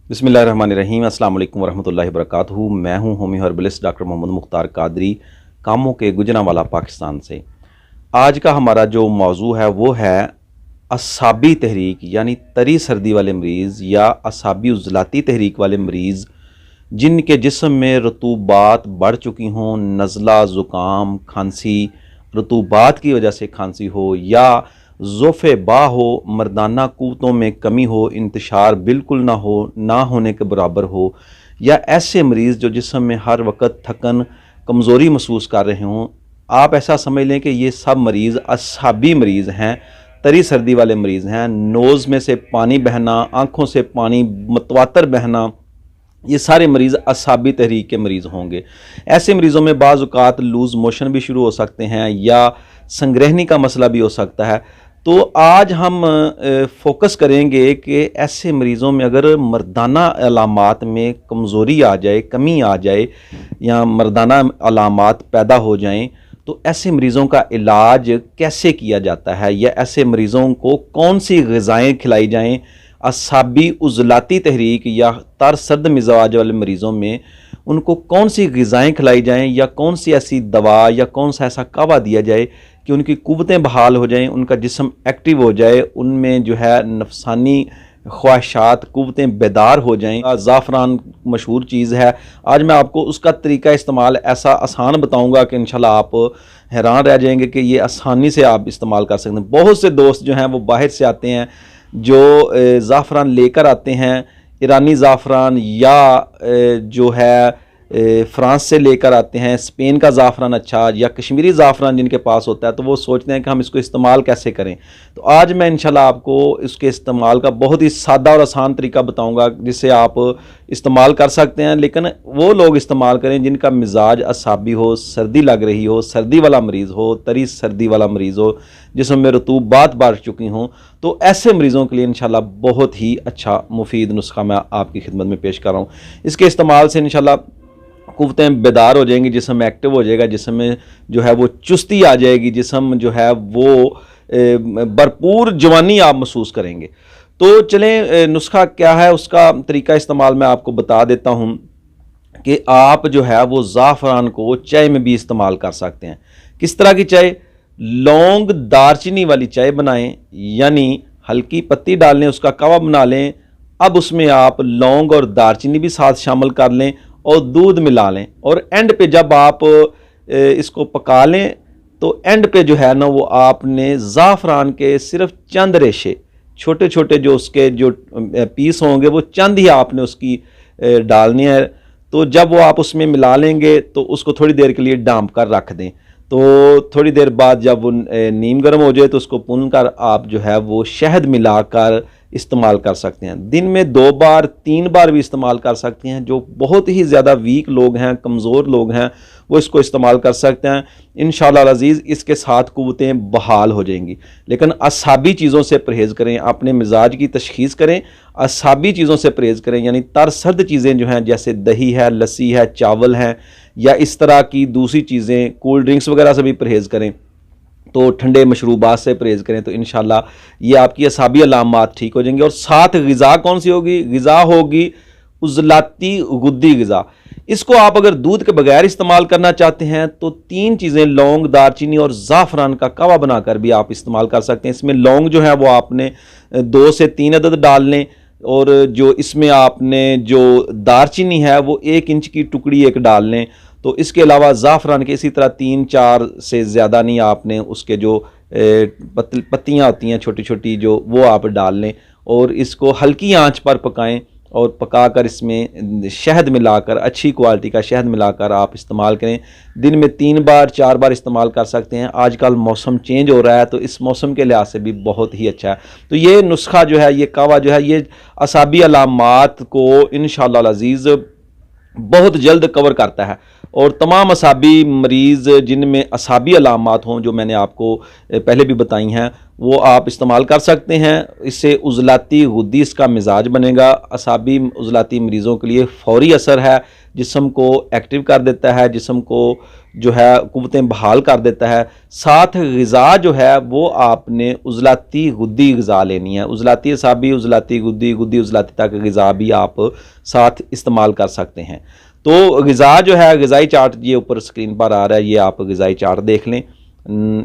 बिस्मिल्लाहिर्रहमानिर्रहीम। अस्सलाम वालेकुम वरहमतुल्लाहि वबरकातुहू। मैं हूँ homeo herbalist doctor Mohammad Mukhtar Qadri, Kamoke Gujranwala Pakistan से। आज का हमारा जो मौजू है वो है असाबी तहरीक यानी तरी सर्दी वाले मरीज़ या असाबी उज़लाती तहरीक वाले मरीज़ जिनके जिस्म में रतूबात बढ़ चुकी हों, नज़ला, ज़ुकाम, खांसी, रतूबात की वजह से खांसी हो या ज़ोफ़े बा हो, मर्दाना क़ुव्वतों में कमी हो, इंतशार बिल्कुल ना हो, ना होने के बराबर हो, या ऐसे मरीज़ जो जिस्म में हर वक्त थकन, कमज़ोरी महसूस कर रहे हों। आप ऐसा समझ लें कि ये सब मरीज़ असाबी मरीज़ हैं, तरी सर्दी वाले मरीज़ हैं। नोज़ में से पानी बहना, आँखों से पानी मतवातर बहना, ये सारे मरीज़ असाबी तहरीक के मरीज़ होंगे। ऐसे मरीज़ों में बाज़ औक़ात लूज़ मोशन भी शुरू हो सकते हैं या संग्रहणी का मसला भी हो सकता है। तो आज हम फोकस करेंगे कि ऐसे मरीज़ों में अगर मर्दाना अलामात में कमज़ोरी आ जाए, कमी आ जाए या मर्दाना अलामात पैदा हो जाएं, तो ऐसे मरीज़ों का इलाज कैसे किया जाता है या ऐसे मरीज़ों को कौन सी ग़िज़ाएँ खिलाई जाएँ। असाबी उज़लाती तहरीक या तर सर्द मिजाज वाले मरीज़ों में उनको कौन सी ग़िज़ाएँ खिलाई जाएँ या कौन सी ऐसी दवा या कौन सा ऐसा कावा दिया जाए कि उनकी कुव्वतें बहाल हो जाएं, उनका जिस्म एक्टिव हो जाए, उनमें जो है नफसानी ख्वाहिशात कुव्वतें बेदार हो जाएं। ज़ाफ़रान मशहूर चीज़ है। आज मैं आपको उसका तरीका इस्तेमाल ऐसा आसान बताऊंगा कि इंशाल्लाह आप हैरान रह जाएंगे कि ये आसानी से आप इस्तेमाल कर सकते हैं। बहुत से दोस्त जो हैं वो बाहर से आते हैं जो ज़ाफ़रान लेकर आते हैं, ईरानी ज़ाफ़रान या जो है फ़्रांस से लेकर आते हैं, स्पेन का ज़ाफ़रान अच्छा या कश्मीरी ज़ाफ़रान जिनके पास होता है, तो वो सोचते हैं कि हम इसको इस्तेमाल कैसे करें। तो आज मैं इंशाल्लाह आपको इसके इस्तेमाल का बहुत ही सादा और आसान तरीका बताऊंगा जिससे आप इस्तेमाल कर सकते हैं। लेकिन वो लोग इस्तेमाल करें जिनका मिजाज असाबी हो, सर्दी लग रही हो, सर्दी वाला मरीज़ हो, तरी सर्दी वाला मरीज़ हो, जिसमें रतूबात बढ़ चुकी हों। तो ऐसे मरीज़ों के लिए इंशाल्लाह बहुत ही अच्छा मुफीद नुस्खा मैं आपकी खिदमत में पेश कर रहा हूँ। इसके इस्तेमाल से इंशाल्लाह कुव्वतें बेदार हो जाएंगी, जिस्म एक्टिव हो जाएगा, जिस्म में जो है वो चुस्ती आ जाएगी, जिस्म जो है वो भरपूर जवानी आप महसूस करेंगे। तो चलें नुस्खा क्या है, उसका तरीका इस्तेमाल मैं आपको बता देता हूँ कि आप जो है वो ज़ाफ़रान को चाय में भी इस्तेमाल कर सकते हैं। किस तरह की चाय? लौंग दारचीनी वाली चाय बनाएं, यानी हल्की पत्ती डाल लें, उसका कावा बना लें। अब उसमें आप लौंग और दारचीनी भी साथ शामिल कर लें और दूध मिला लें, और एंड पे जब आप इसको पका लें तो एंड पे जो है ना वो आपने ज़ाफ़रान के सिर्फ चंद रेशे, छोटे छोटे जो उसके जो पीस होंगे वो चंद ही आपने उसकी डालनी है। तो जब वो आप उसमें मिला लेंगे तो उसको थोड़ी देर के लिए डांप कर रख दें। तो थोड़ी देर बाद जब वो नीम गर्म हो जाए तो उसको भून कर आप जो है वो शहद मिलाकर इस्तेमाल कर सकते हैं। दिन में 2 बार 3 बार भी इस्तेमाल कर सकते हैं। जो बहुत ही ज़्यादा वीक लोग हैं, कमज़ोर लोग हैं, वो इसको इस्तेमाल कर सकते हैं। इंशाअल्लाह अज़ीज़ इसके साथ कुव्वतें बहाल हो जाएंगी। लेकिन असाबी चीज़ों से परहेज़ करें, अपने मिजाज की तशख़ीस करें, असाबी चीज़ों से परहेज़ करें, यानी तर सर्द चीज़ें जो हैं जैसे दही है, लस्सी है, चावल हैं या इस तरह की दूसरी चीज़ें, कोल्ड ड्रिंक्स वगैरह से भी परहेज़ करें। तो ठंडे मशरूबात से परहेज़ करें तो इंशाल्लाह ये आपकी असाबी अलामात ठीक हो जाएंगे। और साथ ग़िज़ा कौन सी होगी? ग़िज़ा होगी उज़लाती गुद्दी ग़िज़ा। इसको आप अगर दूध के बगैर इस्तेमाल करना चाहते हैं तो 3 चीज़ें, लौंग, दारचीनी और ज़ाफ़रान का कावा बनाकर भी आप इस्तेमाल कर सकते हैं। इसमें लौंग जो है वो आपने 2 से 3 अदद डाल लें, और जो इसमें आपने जो दारचीनी है वो 1 इंच की टुकड़ी एक डाल लें। तो इसके अलावा ज़ाफ़रान के इसी तरह 3-4 से ज़्यादा नहीं, आपने उसके जो पत्तियाँ होती हैं छोटी छोटी जो, वो आप डाल लें और इसको हल्की आंच पर पकाएं और पकाकर इसमें शहद मिलाकर, अच्छी क्वालिटी का शहद मिलाकर आप इस्तेमाल करें। दिन में 3 बार 4 बार इस्तेमाल कर सकते हैं। आजकल मौसम चेंज हो रहा है तो इस मौसम के लिहाज से भी बहुत ही अच्छा है। तो ये नुस्खा जो है, ये कावा जो है, ये असाबी अलामात को इंशाअल्लाह अज़ीज़ बहुत जल्द कवर करता है। और तमाम असाबी मरीज़ जिनमें असाबी अलामात हों, जो मैंने आपको पहले भी बताई हैं, वो आप इस्तेमाल कर सकते हैं। इससे उज़लाती गुद्दी इसका मिजाज बनेगा। असाबी उज़लाती मरीज़ों के लिए फ़ौरी असर है, जिस्म को एक्टिव कर देता है, जिस्म को जो है कुव्वतें बहाल कर देता है। साथ ग़िज़ा जो है वो आपने उज़लाती गुद्दी ग़िज़ा लेनी है। उज़लाती असाबी, उज़लाती गुद्दी, गुद्दी उज़लाती तक ग़िज़ा भी आप साथ इस्तेमाल कर सकते हैं। तो ग़िज़ा जो है, ग़िज़ाई चार्ट ये ऊपर स्क्रीन पर आ रहा है, ये आप ग़िज़ाई चार्ट देख लें।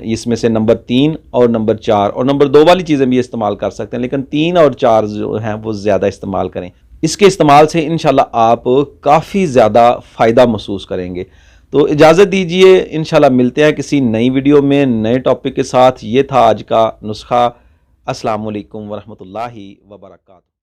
इसमें से नंबर 3 और नंबर 4 और नंबर 2 वाली चीज़ें भी इस्तेमाल कर सकते हैं, लेकिन 3 और 4 जो हैं वो ज़्यादा इस्तेमाल करें। इसके इस्तेमाल से इंशाल्लाह आप काफ़ी ज़्यादा फ़ायदा महसूस करेंगे। तो इजाज़त दीजिए, इंशाल्लाह मिलते हैं किसी नई वीडियो में नए टॉपिक के साथ। ये था आज का नुस्खा। अस्सलामु अलैकुम वरहमतुल्लाहि वबरकातुहू।